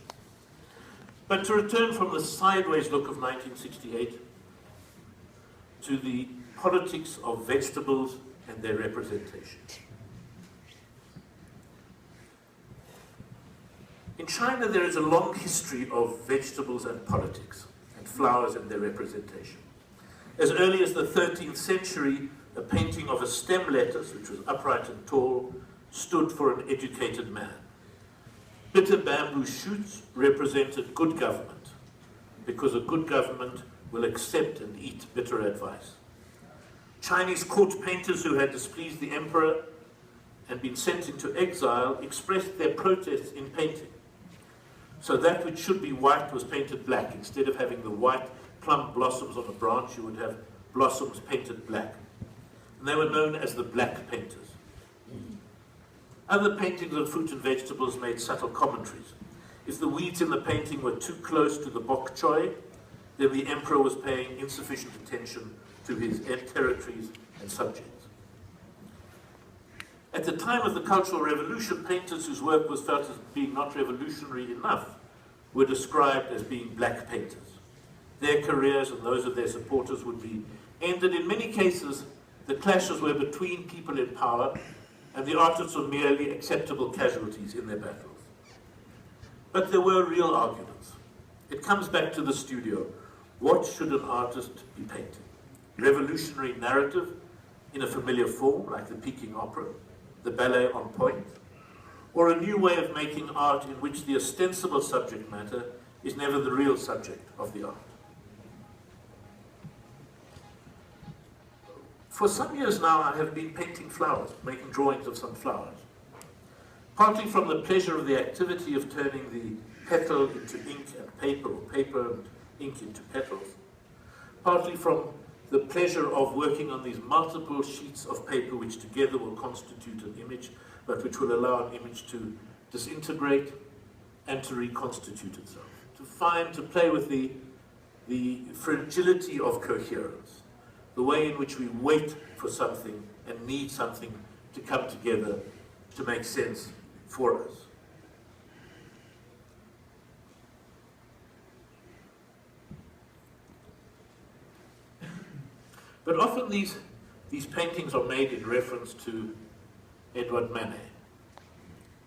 But to return from the sideways look of 1968 to the politics of vegetables and their representation. In China, there is a long history of vegetables and politics, and flowers and their representation. As early as the 13th century, a painting of a stem lettuce, which was upright and tall, stood for an educated man. Bitter bamboo shoots represented good government, because a good government will accept and eat bitter advice. Chinese court painters who had displeased the emperor and been sent into exile expressed their protests in painting. So that which should be white was painted black. Instead of having the white plum blossoms on a branch, you would have blossoms painted black. And they were known as the black painters. Other paintings of fruit and vegetables made subtle commentaries. If the weeds in the painting were too close to the bok choy, then the emperor was paying insufficient attention to his territories and subjects. At the time of the Cultural Revolution, painters whose work was felt as being not revolutionary enough were described as being black painters. Their careers and those of their supporters would be ended. In many cases, the clashes were between people in power, and the artists were merely acceptable casualties in their battles. But there were real arguments. It comes back to the studio. What should an artist be painting? Revolutionary narrative in a familiar form, like the Peking opera, the ballet on point, or a new way of making art in which the ostensible subject matter is never the real subject of the art. For some years now, I have been painting flowers, making drawings of some flowers. Partly from the pleasure of the activity of turning the petal into ink and paper, or paper and ink into petals. Partly from the pleasure of working on these multiple sheets of paper which together will constitute an image, but which will allow an image to disintegrate and to reconstitute itself. To play with the fragility of coherence, the way in which we wait for something and need something to come together to make sense for us. But often these paintings are made in reference to Edouard Manet,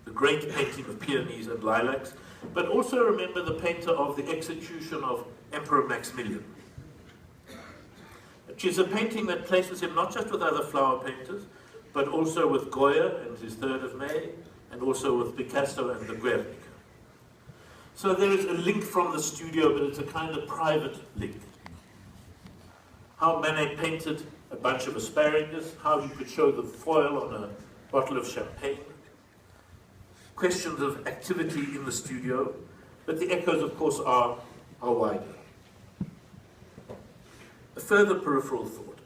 the great painting of peonies and lilacs, but also remember the painter of the execution of Emperor Maximilian, which is a painting that places him not just with other flower painters, but also with Goya and his 3rd of May, and also with Picasso and the Guernica. So there is a link from the studio, but it's a kind of private link. How Manet painted a bunch of asparagus, how he could show the foil on a bottle of champagne. Questions of activity in the studio, but the echoes, of course, are wider. A further peripheral thought.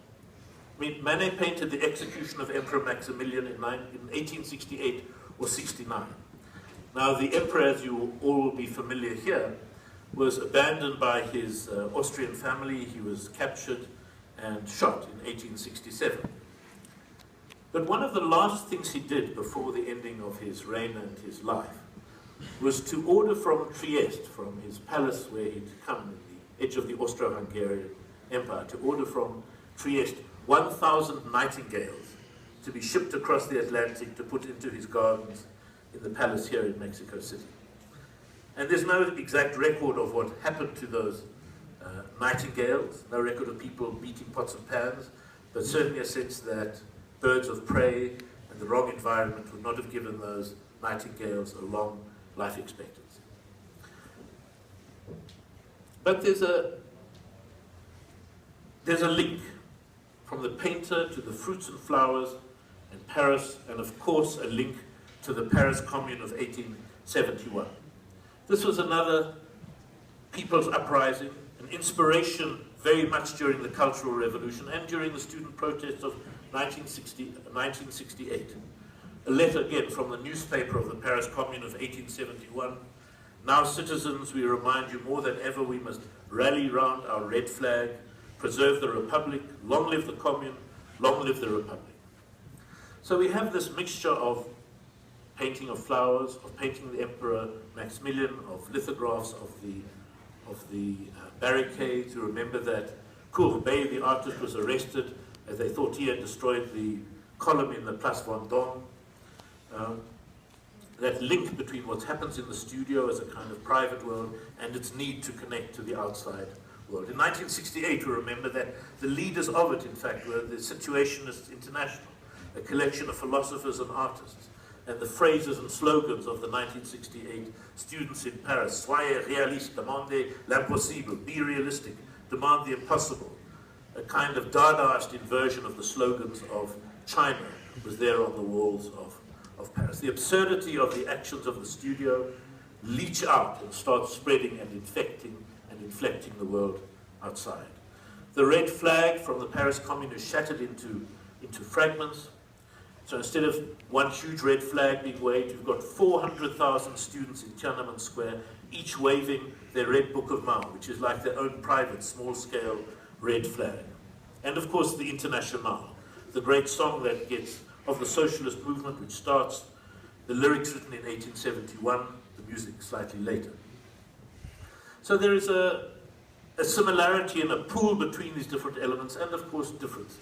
I mean, Manet painted the execution of Emperor Maximilian in 1868 or 69. Now, the emperor, as you all will be familiar here, was abandoned by his Austrian family. He was captured and shot in 1867. But one of the last things he did before the ending of his reign and his life was to order from Trieste, from his palace where he'd come at the edge of the Austro-Hungarian Empire, to order from Trieste 1,000 nightingales to be shipped across the Atlantic to put into his gardens in the palace here in Mexico City. And there's no exact record of what happened to those nightingales, no record of people beating pots and pans, but certainly a sense that birds of prey and the wrong environment would not have given those nightingales a long life expectancy. But there's a link from the painter to the fruits and flowers in Paris, and of course a link to the Paris Commune of 1871. This was another people's uprising, an inspiration very much during the Cultural Revolution and during the student protests of 1968. A letter again from the newspaper of the Paris Commune of 1871. Now, citizens, we remind you more than ever we must rally round our red flag, preserve the Republic, long live the Commune, long live the Republic. So we have this mixture of painting of flowers, of painting the Emperor Maximilian, of lithographs of the barricades. You remember that Courbet, the artist, was arrested as they thought he had destroyed the column in the Place Vendôme. That link between what happens in the studio as a kind of private world and its need to connect to the outside world. In 1968, we remember that the leaders of it, in fact, were the Situationists International, a collection of philosophers and artists, and the phrases and slogans of the 1968 students in Paris. Soyez réaliste, demandez l'impossible, be realistic, demand the impossible. A kind of Dadaist inversion of the slogans of China was there on the walls of Paris. The absurdity of the actions of the studio leach out and start spreading and infecting and inflecting the world outside. The red flag from the Paris Commune is shattered into fragments. So instead of one huge red flag being waved, you've got 400,000 students in Tiananmen Square, each waving their red book of Mao, which is like their own private, small-scale red flag. And of course, the Internationale, the great song that gets of the socialist movement, which starts, the lyrics written in 1871, the music slightly later. So there is a similarity and a pull between these different elements, and of course differences.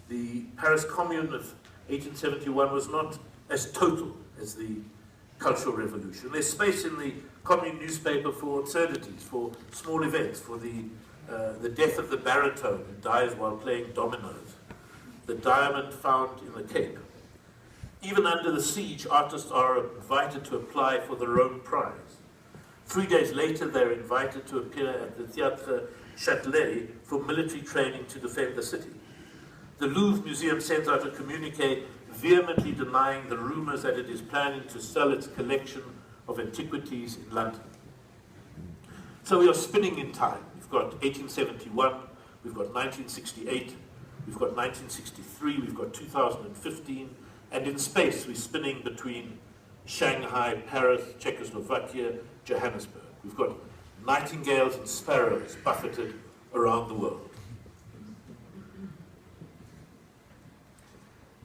The Paris Commune of 1871 was not as total as the Cultural Revolution. There's space in the Commune newspaper for absurdities, for small events, for the death of the baritone who dies while playing dominoes, the diamond found in the Cape. Even under the siege, artists are invited to apply for the Rome Prize. 3 days later, they're invited to appear at the Théâtre Châtelet for military training to defend the city. The Louvre Museum sends out a communique vehemently denying the rumors that it is planning to sell its collection of antiquities in London. So we are spinning in time. We've got 1871, we've got 1968, we've got 1963, we've got 2015, and in space we're spinning between Shanghai, Paris, Czechoslovakia, Johannesburg. We've got nightingales and sparrows buffeted around the world.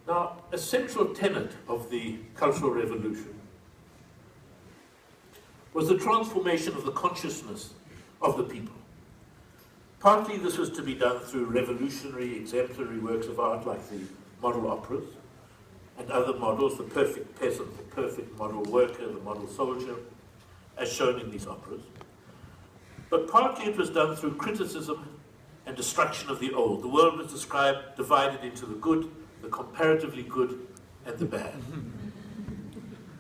Now, a central tenet of the Cultural Revolution was the transformation of the consciousness of the people. Partly this was to be done through revolutionary, exemplary works of art like the model operas and other models, the perfect peasant, the perfect model worker, the model soldier, as shown in these operas. But partly it was done through criticism and destruction of the old. The world was described, divided into the good, the comparatively good, and the bad.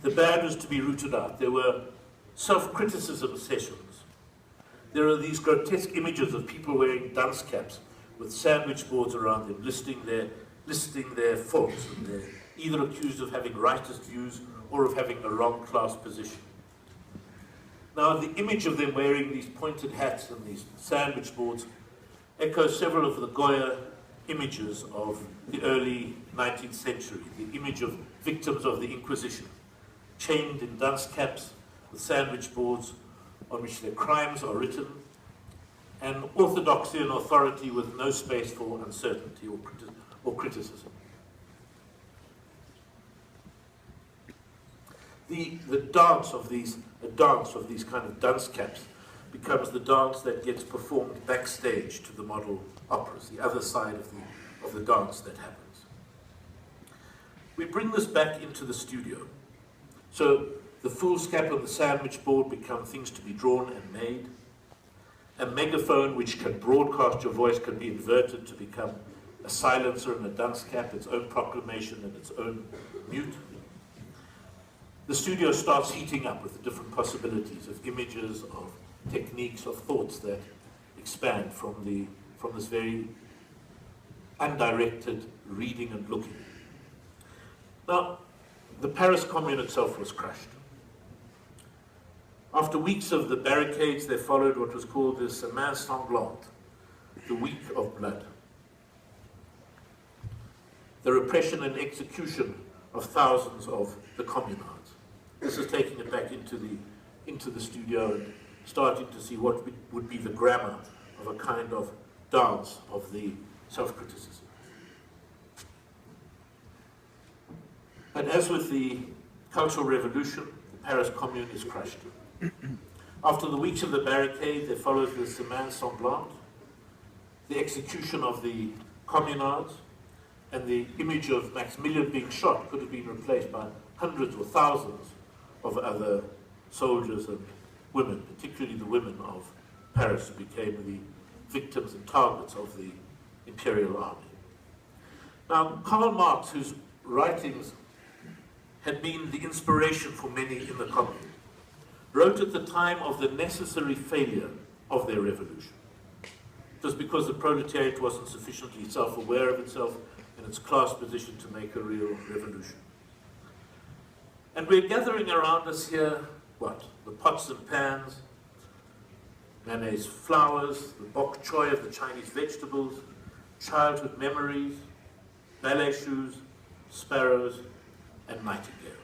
The bad was to be rooted out. There were self-criticism sessions. There are these grotesque images of people wearing dunce caps with sandwich boards around them, listing their faults, and they're either accused of having rightist views or of having a wrong class position. Now, the image of them wearing these pointed hats and these sandwich boards echoes several of the Goya images of the early 19th century, the image of victims of the Inquisition, chained in dunce caps with sandwich boards on which their crimes are written, and orthodoxy and authority with no space for uncertainty or criticism. The dance of these kind of dunce caps becomes the dance that gets performed backstage to the model operas, the other side of the dance that happens. We bring this back into the studio. So the fool's cap and the sandwich board become things to be drawn and made. A megaphone which can broadcast your voice can be inverted to become a silencer and a dunce cap, its own proclamation and its own mute. The studio starts heating up with the different possibilities of images, of techniques, of thoughts that expand from this very undirected reading and looking. Now, the Paris Commune itself was crushed. After weeks of the barricades, there followed what was called the Semaine Sanglante, the week of blood. The repression and execution of thousands of the communards. This is taking it back into the studio and starting to see what would be the grammar of a kind of dance of the self-criticism. But as with the Cultural Revolution, the Paris Commune is crushed. After the weeks of the barricade, there follows the semaine sanglante, the execution of the communards, and the image of Maximilian being shot could have been replaced by hundreds or thousands of other soldiers and women, particularly the women of Paris, who became the victims and targets of the imperial army. Now, Karl Marx, whose writings had been the inspiration for many in the Commune, wrote at the time of the necessary failure of their revolution. It was because the proletariat wasn't sufficiently self-aware of itself and its class position to make a real revolution. And we're gathering around us here, what? The pots and pans, Manet's flowers, the bok choy of the Chinese vegetables, childhood memories, ballet shoes, sparrows, and nightingales.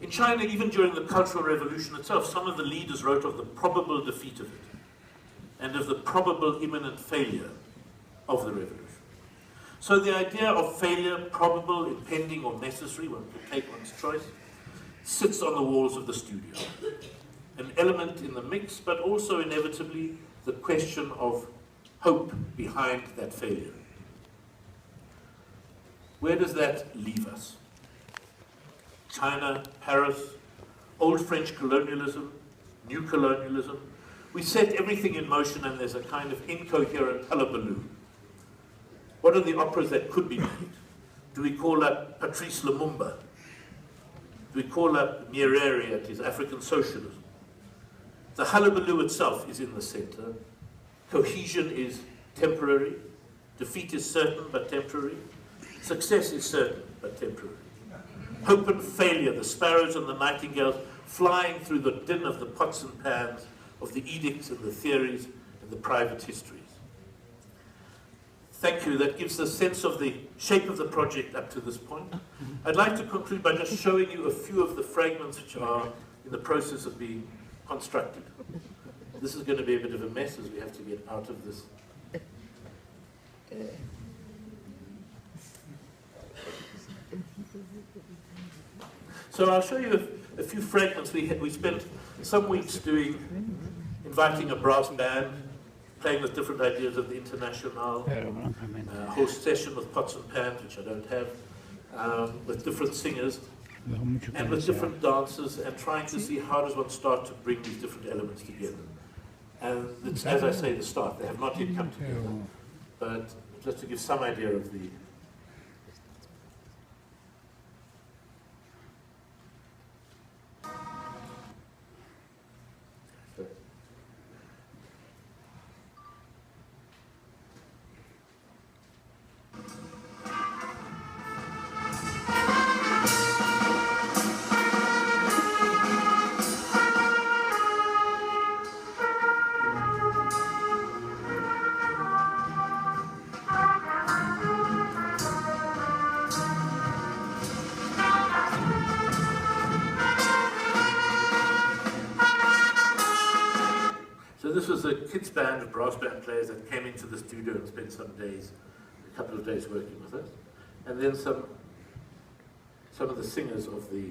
In China, even during the Cultural Revolution itself, some of the leaders wrote of the probable defeat of it and of the probable imminent failure of the revolution. So the idea of failure, probable, impending, or necessary, one can take one's choice, sits on the walls of the studio. An element in the mix, but also inevitably the question of hope behind that failure. Where does that leave us? China, Paris, old French colonialism, new colonialism. We set everything in motion and there's a kind of incoherent hullabaloo. What are the operas that could be made? Do we call up Patrice Lumumba? Do we call up Nyerere at his African socialism? The hullabaloo itself is in the center. Cohesion is temporary. Defeat is certain but temporary. Success is certain but temporary. Hope and failure, the sparrows and the nightingales flying through the din of the pots and pans, of the edicts and the theories and the private histories. Thank you. That gives a sense of the shape of the project up to this point. I'd like to conclude by just showing you a few of the fragments which are in the process of being constructed. This is going to be a bit of a mess as we have to get out of this. So I'll show you a few fragments. We spent some weeks inviting a brass band, playing with different ideas of the International, a whole session with pots and pans, which I don't have, with different singers, and with different dancers, and trying to see how does one start to bring these different elements together. And it's, as I say, the start. They have not yet come together, but just to give some idea of the... This was a kids band of brass band players that came into the studio and spent a couple of days working with us. And then some of the singers of the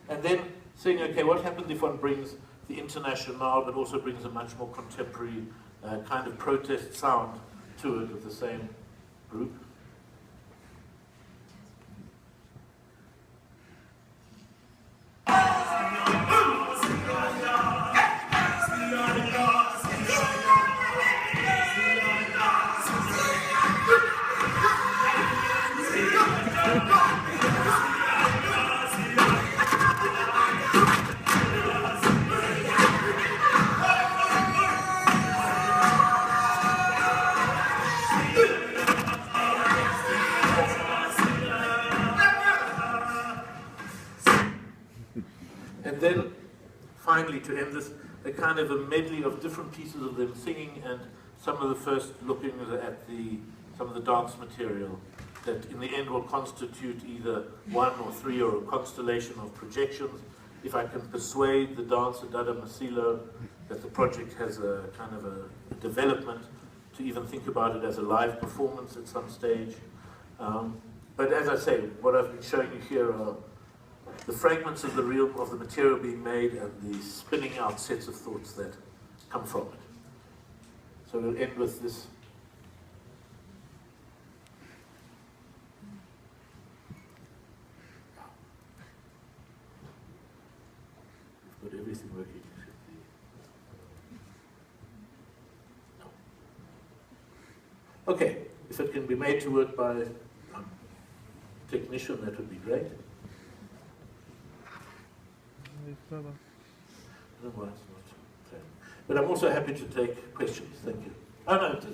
and then saying, okay, what happens if one brings the International, but also brings a much more contemporary kind of protest sound to it with the same group? to end this, a kind of a medley of different pieces of them singing, and some of the first looking at some of the dance material that in the end will constitute either one or three or a constellation of projections. If I can persuade the dancer Dada Masilo that the project has a kind of a development to even think about it as a live performance at some stage. But as I say, what I've been showing you here are the fragments of the material being made and the spinning out sets of thoughts that come from it. So we'll end with this. We've got everything working except the... No. Okay, if it can be made to work by a technician, that would be great. I don't know why it's not playing. But I'm also happy to take questions. Thank you. Oh no, it's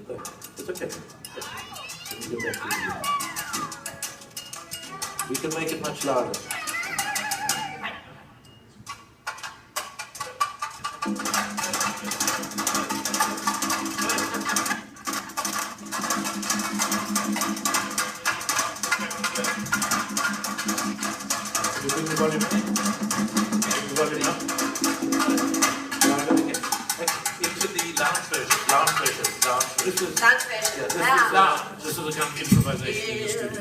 okay. Let me go back to you. We can make it much louder. You bring the volume in? This is a kind of improvisation in the studio.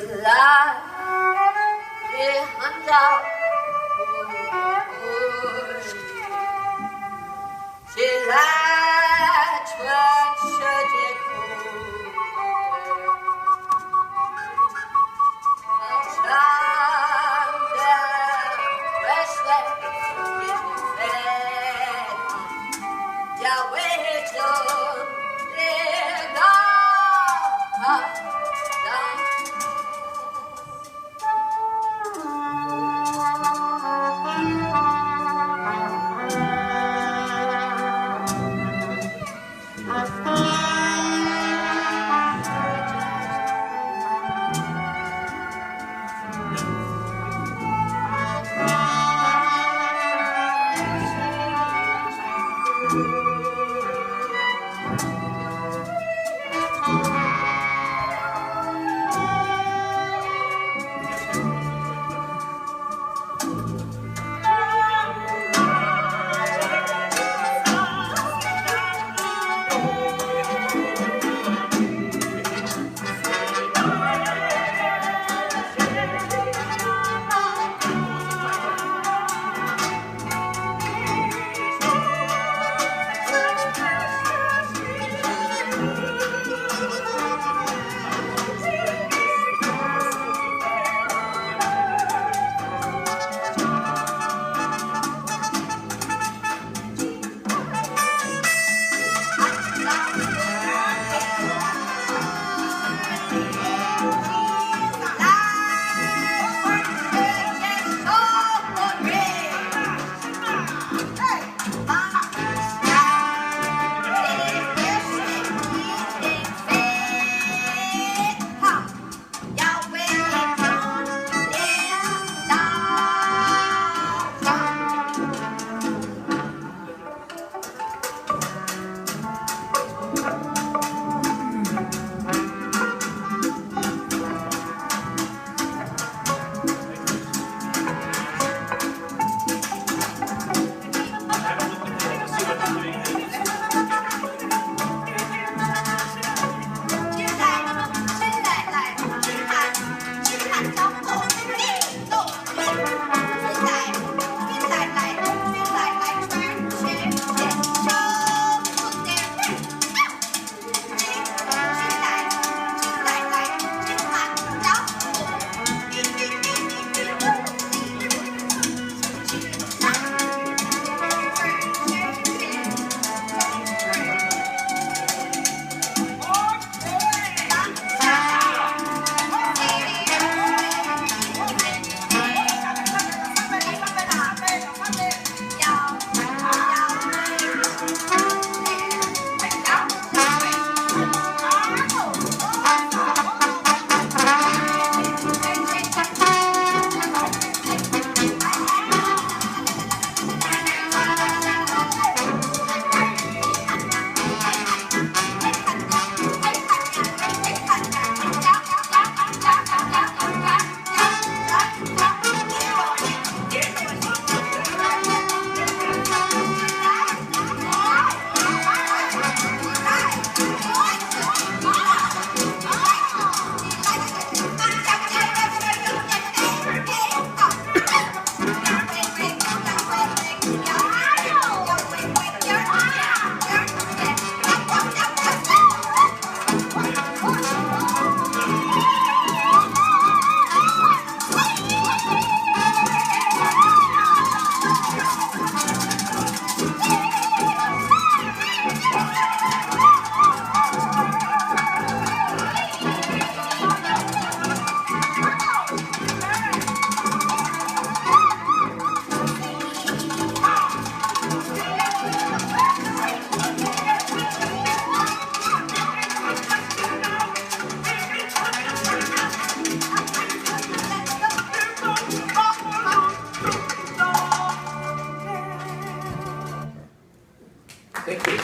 Thank you.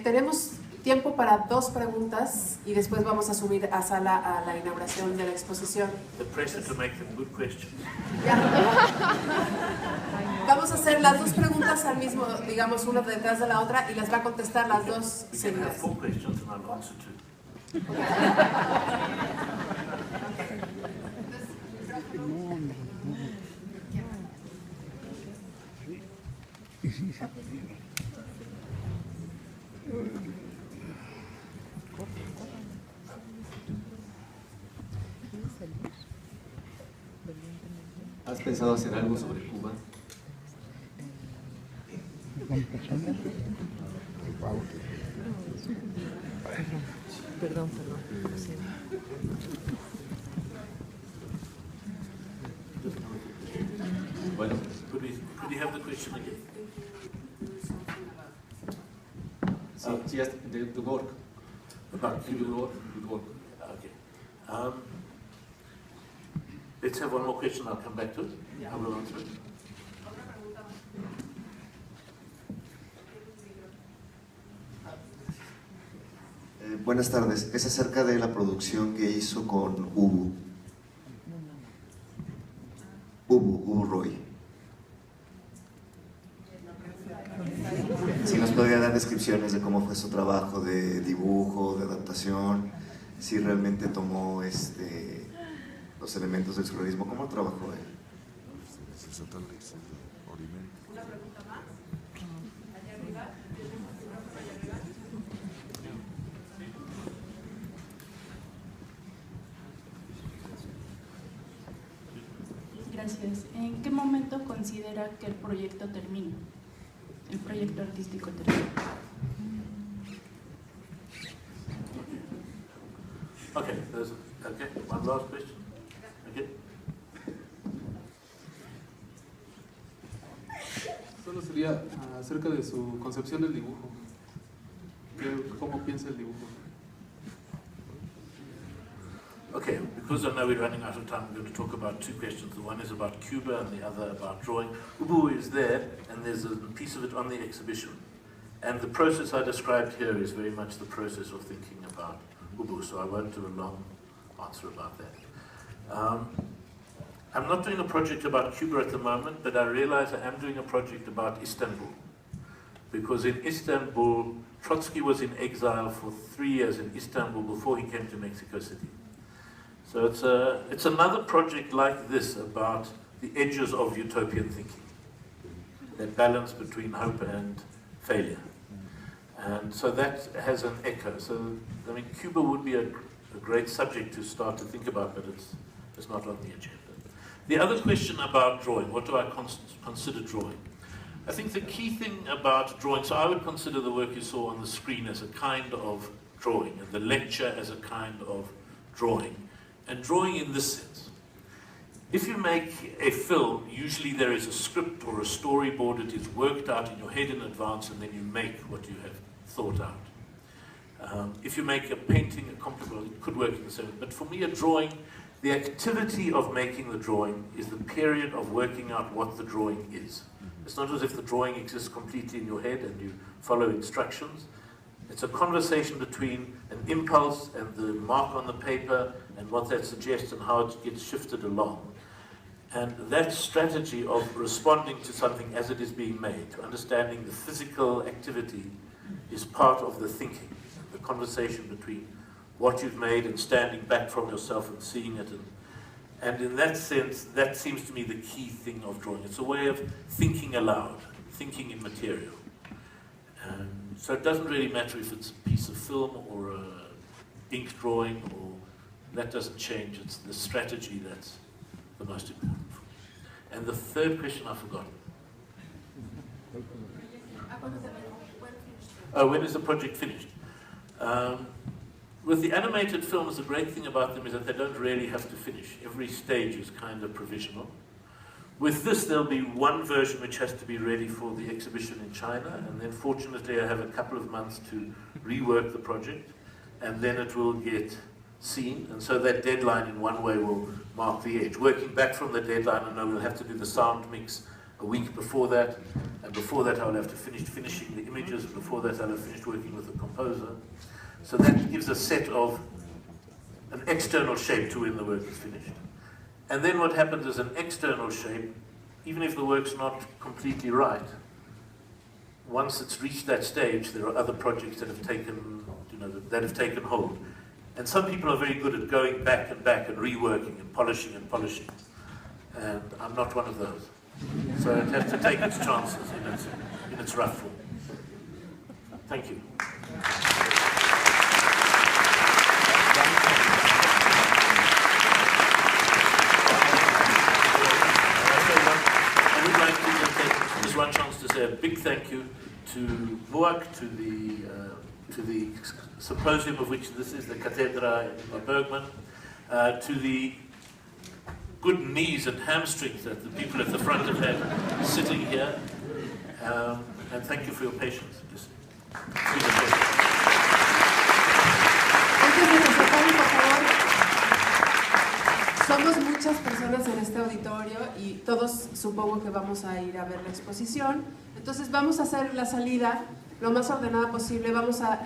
Tenemos tiempo para 2 preguntas y después vamos a subir a sala a la inauguración de la exposición. The pressure to make them good questions. Ya. Vamos a hacer las 2 preguntas al mismo, digamos, una detrás de la otra y las va a contestar las 2 We can have seguidas. 4 questions and I'll answer 2. ¿Has pensado hacer algo sobre Cuba? Perdón. Bueno, Could we have the question again? sí, the work. About Good work. Good work. Okay. Let's have one more question. I'll come back to it. I will answer it. Buenas tardes. Es acerca de la producción que hizo con Ubu Roy. Si nos podría dar descripciones de cómo fue su trabajo de dibujo, de adaptación, si realmente tomó los elementos del surrealismo, ¿cómo trabajó él? ¿Una pregunta más? Allá arriba. Gracias. ¿En qué momento considera que el proyecto termina? El proyecto artístico termina. Okay, one last question. Okay. Solo sería acerca de su concepción del dibujo. ¿Cómo piensa el dibujo? Okay, because I know we're running out of time, I'm going to talk about 2 questions. The one is about Cuba and the other about drawing. Ubu is there, and there's a piece of it on the exhibition. And the process I described here is very much the process of thinking about Ubu, so I won't do a long answer about that. I'm not doing a project about Cuba at the moment, but I realize I am doing a project about Istanbul. Because in Istanbul, Trotsky was in exile for 3 years in Istanbul before he came to Mexico City. So it's another project like this about the edges of utopian thinking, that balance between hope and failure. And so that has an echo. So, I mean, Cuba would be a great subject to start to think about, but it's not on the agenda. The other question about drawing, what do I consider drawing? I think the key thing about drawing, so I would consider the work you saw on the screen as a kind of drawing, and the lecture as a kind of drawing. And drawing in this sense. If you make a film, usually there is a script or a storyboard. It is worked out in your head in advance, and then you make what you have thought out. If you make a painting, a comparable, it could work in the same way. But for me, a drawing, the activity of making the drawing is the period of working out what the drawing is. It's not as if the drawing exists completely in your head and you follow instructions. It's a conversation between an impulse and the mark on the paper and what that suggests and how it gets shifted along. And that strategy of responding to something as it is being made, to understanding the physical activity, is part of the thinking, the conversation between what you've made and standing back from yourself and seeing it. And in that sense, that seems to me the key thing of drawing. It's a way of thinking aloud, thinking in material. So it doesn't really matter if it's a piece of film or an ink drawing, or that doesn't change. It's the strategy the most important. And the third question I've forgotten. Oh, when is the project finished? With the animated films, the great thing about them is that they don't really have to finish. Every stage is kind of provisional. With this, there'll be one version which has to be ready for the exhibition in China, and then fortunately I have a couple of months to rework the project, and then it will get seen, and so that deadline in one way will mark the edge. Working back from the deadline, I know we'll have to do the sound mix a week before that, and before that I'll have to finish finishing the images, before that I'll have finished working with the composer. So that gives a set of an external shape to when the work is finished. And then what happens is an external shape, even if the work's not completely right, once it's reached that stage, there are other projects that have taken, that have taken hold. And some people are very good at going back and reworking and polishing. And I'm not one of those. So it has to take its chances in its rough form. Thank you. One chance to say a big thank you to MUAC, to the symposium of which this is, the Cátedra Ingmar Bergman, to the good knees and hamstrings that the people at the front have had sitting here, and thank you for your patience. Somos muchas personas en este auditorio y todos supongo que vamos a ir a ver la exposición. Entonces vamos a hacer la salida lo más ordenada posible. Vamos a